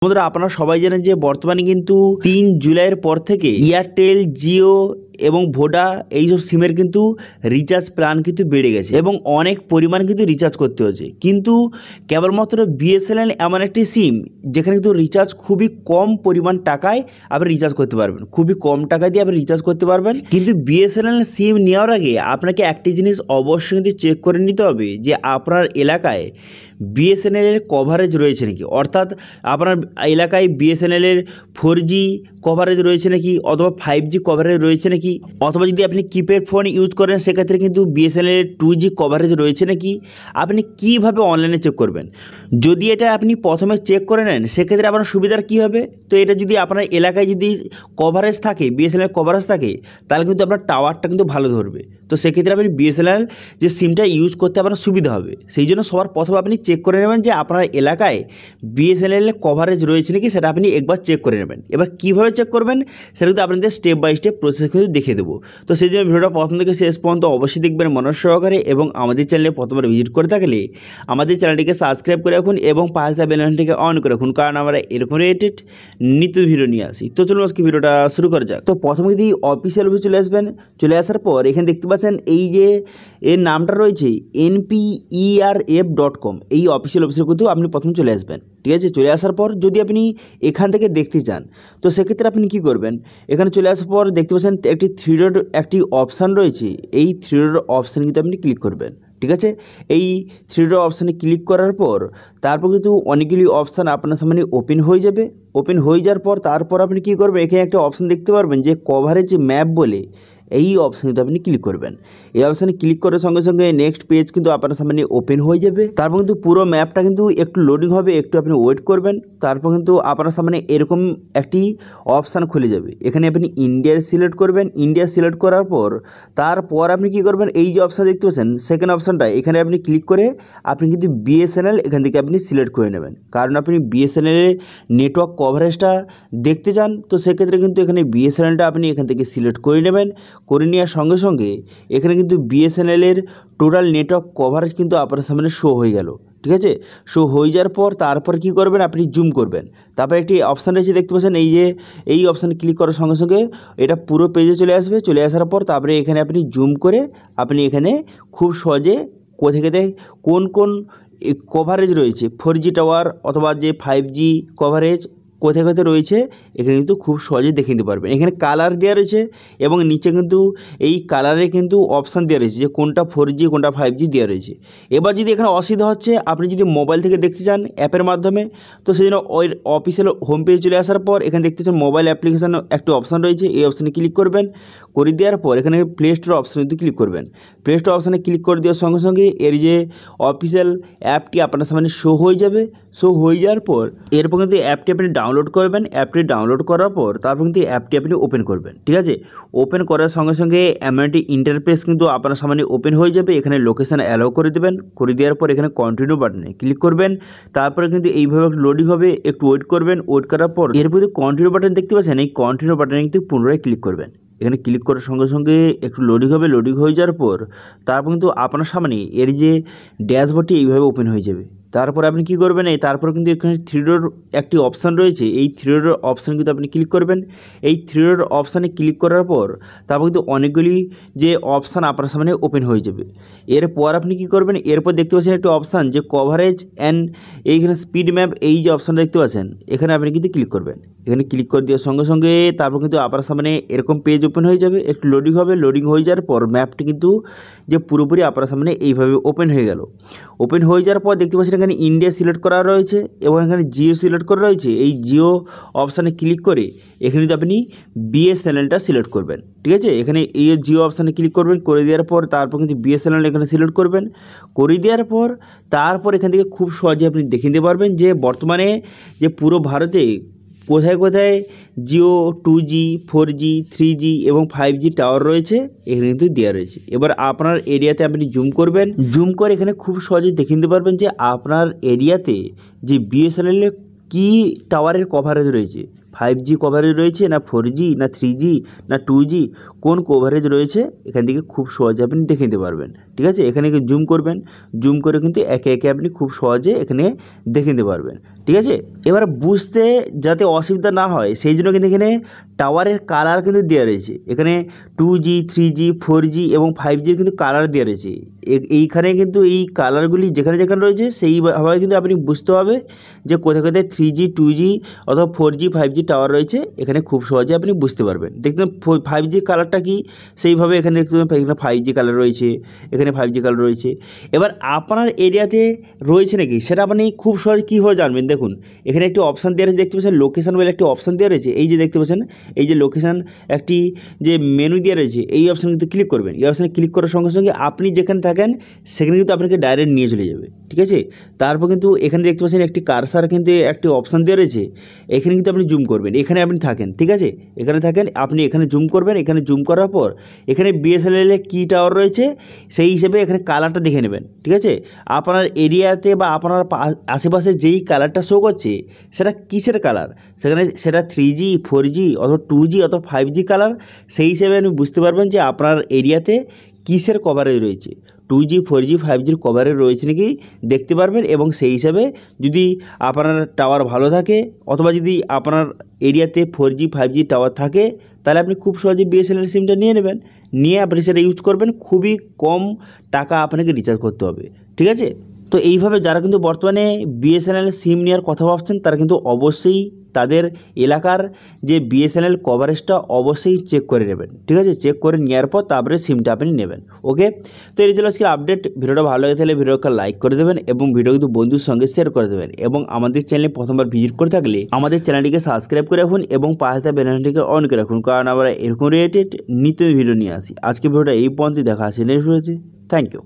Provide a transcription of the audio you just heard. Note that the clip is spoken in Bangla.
বন্ধুরা আপনারা সবাই জানেন যে বর্তমানে কিন্তু 3 জুলাইয়ের পর থেকে এয়ারটেল, জিও এবং ভোডা এইসব সিমের কিন্তু রিচার্জ প্ল্যান কিন্তু বেড়ে গেছে এবং অনেক পরিমাণ কিন্তু রিচার্জ করতে হচ্ছে। কিন্তু কেবলমাত্র বিএসএনএল এমন একটি সিম যেখানে কিন্তু রিচার্জ খুবই কম পরিমাণ টাকায় আপনি রিচার্জ করতে পারবেন, খুবই কম টাকা দিয়ে আপনি রিচার্জ করতে পারবেন। কিন্তু বিএসএনএল সিম নেওয়ার আগে আপনাকে একটি জিনিস অবশ্যই কিন্তু চেক করে নিতে হবে যে আপনার এলাকায় বিএসএনএলের কভারেজ রয়েছে নাকি, অর্থাৎ আপনার এলাকায় বিএসএনএলের 4G কভারেজ রয়েছে নাকি অথবা 5G কভারেজ রয়েছে নাকি, অথবা যদি আপনি কিপ্যাড ফোন ইউজ করেন সেক্ষেত্রে কিন্তু বিএসএনএলের 2G কভারেজ রয়েছে নাকি। আপনি কীভাবে অনলাইনে চেক করবেন? যদি এটা আপনি প্রথমে চেক করে নেন সেক্ষেত্রে আপনার সুবিধার কী হবে, তো এটা যদি আপনার এলাকায় যদি কভারেজ থাকে, বিএসএনএল কভারেজ থাকে, তাহলে কিন্তু আপনার টাওয়ারটা কিন্তু ভালো ধরবে। তো সেক্ষেত্রে আপনি বিএসএনএল যে সিমটা ইউজ করতে আপনার সুবিধা হবে। সেই জন্য সবার প্রথমে আপনি চেক করে নেবেন যে আপনার এলাকায় বিএসএনএল কভারেজ রয়েছে নাকি, সেটা আপনি একবার চেক করে নেবেন। এবার কীভাবে চেক করবেন সেটা কিন্তু আপনাদের স্টেপ বাই স্টেপ প্রসেস কিন্তু দেখিয়ে দেবো। তো সেই জন্য ভিডিওটা প্রথম থেকে শেষ পর্যন্ত অবশ্যই দেখবেন মনোযোগ সহকারে, এবং আমাদের চ্যানেলে প্রথমবার ভিজিট করে থাকলে আমাদের চ্যানেলটিকে সাবস্ক্রাইব করে রাখুন এবং পাশে বেল আইকনটিকে অন করে রাখুন, কারণ আমরা এরকম রিলেটেড নিত্য ভিডিও নিয়ে আসি। তো চলুন আজকে ভিডিওটা শুরু করা যাক। তো প্রথমে যদি অফিসিয়াল অফিসে চলে আসবেন, চলে আসার পর এখানে দেখতে পাচ্ছেন এই যে এর নামটা রয়েছে nperf.com, এই অফিসিয়াল অফিসে কিন্তু আপনি প্রথমে চলে আসবেন। ঠিক আছে, চলে আসার পর যদি আপনি এখান থেকে দেখতে চান তো সেক্ষেত্রে আপনি কী করবেন, এখানে চলে আসার পর দেখতে পাচ্ছেন একটি 3 ডট একটি অপশান রয়েছে, এই 3 ডট অপশান কিন্তু আপনি ক্লিক করবেন। ঠিক আছে, এই 3 ডট অপশানে ক্লিক করার পর তারপর কিন্তু অনেকগুলি অপশান আপনার সামনে ওপেন হয়ে যাবে। ওপেন হয়ে যাওয়ার পর তারপর আপনি কী করবেন, এখানে একটা অপশান দেখতে পারবেন যে কভারেজ ম্যাপ বলে, এই অপশানে কিন্তু আপনি ক্লিক করবেন। এই অপশানে ক্লিক করার সঙ্গে সঙ্গে নেক্সট পেজ কিন্তু আপনার সামনে ওপেন হয়ে যাবে। তারপর কিন্তু পুরো ম্যাপটা কিন্তু একটু লোডিং হবে, একটু আপনি ওয়েট করবেন। তারপর কিন্তু আপনার সামনে এরকম একটি অপশান খুলে যাবে। এখানে আপনি ইন্ডিয়া সিলেক্ট করবেন। ইন্ডিয়া সিলেক্ট করার পর তারপর আপনি কী করবেন, এই যে অপশান দেখতে পাচ্ছেন সেকেন্ড অপশানটা, এখানে আপনি ক্লিক করে আপনি কিন্তু বিএসএনএল এখান থেকে আপনি সিলেক্ট করে নেবেন, কারণ আপনি বিএসএনএলের নেটওয়ার্ক কভারেজটা দেখতে চান। তো সেক্ষেত্রে কিন্তু এখানে বিএসএনএলটা আপনি এখান থেকে সিলেক্ট করে নেবেন। করে নেওয়ার সঙ্গে সঙ্গে এখানে কিন্তু বিএসএনএলের টোটাল নেটওয়ার্ক কভারেজ কিন্তু আপনার সামনে শো হয়ে গেল। ঠিক আছে, শো হয়ে যাওয়ার পর তারপর কী করবেন, আপনি জুম করবেন। তারপর একটি অপশান রয়েছে দেখতে পাচ্ছেন, এই যে এই অপশানে ক্লিক করার সঙ্গে সঙ্গে এটা পুরো পেজে চলে আসবে। চলে আসার পর তারপরে এখানে আপনি জুম করে আপনি এখানে খুব সহজে কোথা থেকে কোন কোন কভারেজ রয়েছে, 4G টাওয়ার অথবা যে 5G কভারেজ কোথায় কোথায় রয়েছে এখানে কিন্তু খুব সহজে দেখে নিতে পারবেন। এখানে কালার দেওয়া রয়েছে এবং নিচে কিন্তু এই কালারে কিন্তু অপশান দেওয়া রয়েছে যে কোনটা 4G কোনটা 5G দেওয়া রয়েছে। এবার যদি এখানে অসুবিধা হচ্ছে, আপনি যদি মোবাইল থেকে দেখতে চান অ্যাপের মাধ্যমে, তো সেই জন্য ওই অফিসিয়াল হোম পেজে চলে আসার পর এখানে দেখতে পাচ্ছেন মোবাইল অ্যাপ্লিকেশান একটা অপশান রয়েছে, এই অপশানে ক্লিক করবেন। করে দেওয়ার পর এখানে প্লে স্টোর অপশানে ক্লিক করবেন। প্লে স্টোর অপশানে ক্লিক করে দেওয়ার সঙ্গে সঙ্গে এর যে অফিসিয়াল অ্যাপটি আপনার সামনে শো হয়ে যাবে। শো হয়ে যাওয়ার পর এরপর কিন্তু অ্যাপটি আপনি ডাউনলোড করবেন। অ্যাপটি ডাউনলোড করার পর তারপর কিন্তু অ্যাপটি আপনি ওপেন করবেন। ঠিক আছে, ওপেন করার সঙ্গে সঙ্গে এমন একটি ইন্টারফেস কিন্তু আপনার সামনে ওপেন হয়ে যাবে। এখানে লোকেশান অ্যালাউ করে দেবেন। করে দেওয়ার পর এখানে কন্টিনিউ বাটনে ক্লিক করবেন। তারপরে কিন্তু এইভাবে লোডিং হবে, একটু ওয়েট করবেন। ওয়েট করার পর এরপর কন্টিনিউ বাটন দেখতে পাচ্ছেন, এই কন্টিনিউ বাটনে কিন্তু পুনরায় ক্লিক করবেন। এখানে ক্লিক করার সঙ্গে সঙ্গে একটু লোডিং হবে। লোডিং হয়ে যাওয়ার পর তারপর কিন্তু আপনার সামনে এর যে ড্যাশবোর্ডটি এইভাবে ওপেন হয়ে যাবে। তারপর আপনি কী করবেন, এই তারপর কিন্তু এখানে 3 ডট একটি অপশান রয়েছে, এই 3 ডট অপশান কিন্তু আপনি ক্লিক করবেন। এই 3 ডট অপশানে ক্লিক করার পর তারপর কিন্তু অনেকগুলি যে অপশান আপনার সামনে ওপেন হয়ে যাবে। এরপর আপনি কী করবেন, এরপর দেখতে পাচ্ছেন একটি অপশান যে কভারেজ অ্যান্ড এইখানে স্পিড ম্যাপ, এই যে অপশানটা দেখতে পাচ্ছেন এখানে আপনি কিন্তু ক্লিক করবেন। এখানে ক্লিক করে দেওয়ার সঙ্গে সঙ্গে তারপর কিন্তু আপনার সামনে এরকম পেজ ওপেন হয়ে যাবে। একটু লোডিং হবে। লোডিং হয়ে যাওয়ার পর ম্যাপটি কিন্তু যে পুরোপুরি আপনার সামনে এইভাবে ওপেন হয়ে গেল। ওপেন হয়ে যাওয়ার পর দেখতে পাচ্ছেন এখানে ইন্ডিয়া সিলেক্ট করা রয়েছে এবং এখানে জিও সিলেক্ট করা রয়েছে। এই জিও অপশানে ক্লিক করে এখানে কিন্তু আপনি বিএসএনএলটা সিলেক্ট করবেন। ঠিক আছে, এখানে এই জিও অপশানে ক্লিক করবেন। করে দেওয়ার পর তারপর কিন্তু বিএসএনএল এখানে সিলেক্ট করবেন। করে দেওয়ার পর তারপর এখান থেকে খুব সহজে আপনি দেখে নিতে পারবেন যে বর্তমানে যে পুরো ভারতে কোথায় কোথায় জিও 2G 4G 3G এবং 5G টাওয়ার রয়েছে এখানে কিন্তু দেওয়া রয়েছে। এবার আপনার এরিয়াতে আপনি জুম করবেন। জুম করে এখানে খুব সহজে দেখে নিতে পারবেন যে আপনার এরিয়াতে যে বিএসএনএলের কী টাওয়ারের কভারেজ রয়েছে, 5G কভারেজ রয়েছে না 4G না 3G না 2G, কোন কভারেজ রয়েছে এখান থেকে খুব সহজে আপনি দেখে নিতে পারবেন। ঠিক আছে, এখানে জুম করবেন, জুম করে কিন্তু একে একে আপনি খুব সহজে এখানে দেখে নিতে পারবেন। ঠিক আছে, এবার বুঝতে যাতে অসুবিধা না হয় সেই জন্য কিন্তু এখানে টাওয়ারের কালার কিন্তু দেওয়া রয়েছে। এখানে 2G 3G 4G এবং 5G কিন্তু কালার দেওয়া রয়েছে। এইখানে কিন্তু এই কালারগুলি যেখানে যেখানে রয়েছে সেইভাবে কিন্তু আপনি বুঝতে হবে যে কোথায় কোথায় 3G 2G অথবা 4G 5G টাওয়ার রয়েছে। এখানে খুব সহজে আপনি বুঝতে পারবেন। দেখবেন 5G কালারটা কি, সেইভাবে এখানে দেখতে পাবেন এখানে 5G কালার রয়েছে, এখানে 5G কালার রয়েছে। এবার আপনার এরিয়াতে রয়েছে নাকি সেটা আপনি খুব সহজে কীভাবে জানবেন, দেখুন এখানে একটি অপশান দেওয়া রয়েছে, দেখতে পাচ্ছেন লোকেশান বলে একটি অপশান দেওয়া রয়েছে। এই যে দেখতে পাচ্ছেন এই যে লোকেশান একটি যে মেনু দেওয়া রয়েছে, এই অপশানে কিন্তু ক্লিক করবেন। এই অপশানে ক্লিক করার সঙ্গে সঙ্গে আপনি যেখানে থাকেন সেখানে কিন্তু আপনাকে ডাইরেক্ট নিয়ে চলে যাবে। ঠিক আছে, তারপর কিন্তু এখানে দেখতে পাচ্ছেন একটি কারসার কিন্তু একটি অপশান দেওয়া রয়েছে, এখানে কিন্তু আপনি জুম করবেন, এখানে আপনি থাকেন। ঠিক আছে, এখানে থাকেন, আপনি এখানে জুম করবেন। এখানে জুম করার পর এখানে বিএসএনএল কি টাওয়ার রয়েছে সেই হিসেবে এখানে কালারটা দেখে নেবেন। ঠিক আছে, আপনার এরিয়াতে বা আপনার আশেপাশে যেই কালারটা শো করছে সেটা কিসের কালার, সেটা 3G 4G অথবা 2G অথবা 5G কালার, সেই হিসেবে আপনি বুঝতে পারবেন যে আপনার এরিয়াতে কিসের কভারেজ রয়েছে, 2G 4G 5Gর কভারেজ রয়েছে নাকি দেখতে পারবেন। এবং সেই হিসাবে যদি আপনার টাওয়ার ভালো থাকে অথবা যদি আপনার এরিয়াতে 4G 5G টাওয়ার থাকে তাহলে আপনি খুব সহজে বিএসএনএল সিমটা নিয়ে নেবেন, নিয়ে আপনি সেটা ইউজ করবেন। খুবই কম টাকা আপনাকে রিচার্জ করতে হবে। ঠিক আছে, তো এইভাবে যারা কিন্তু বর্তমানে বিএসএনএল সিম নেওয়ার কথা ভাবছেন তারা কিন্তু অবশ্যই তাদের এলাকার যে বিএসএনএল কভারেজটা অবশ্যই চেক করে নেবেন। ঠিক আছে, চেক করে নেওয়ার পর তারপরে সিমটা আপনি নেবেন। ওকে, তো এই ছিল আজকের আপডেট। ভিডিওটা ভালো লাগে তাহলে ভিডিওকে লাইক করে দেবেন এবং ভিডিও কিন্তু বন্ধুর সঙ্গে শেয়ার করে দেবেন। এবং আমাদের চ্যানেলে প্রথমবার ভিজিট করে থাকলে আমাদের চ্যানেলটিকে সাবস্ক্রাইব করে রাখুন এবং পাশে থাকা বেল আইকনটিকে অন করে রাখুন, কারণ আমরা এরকম রিলেটেড নিত্য ভিডিও নিয়ে আসি। আজকে ভিডিওটা এই পর্যন্ত, দেখা আসে নেক্সট ভিডিওতে। Thank you.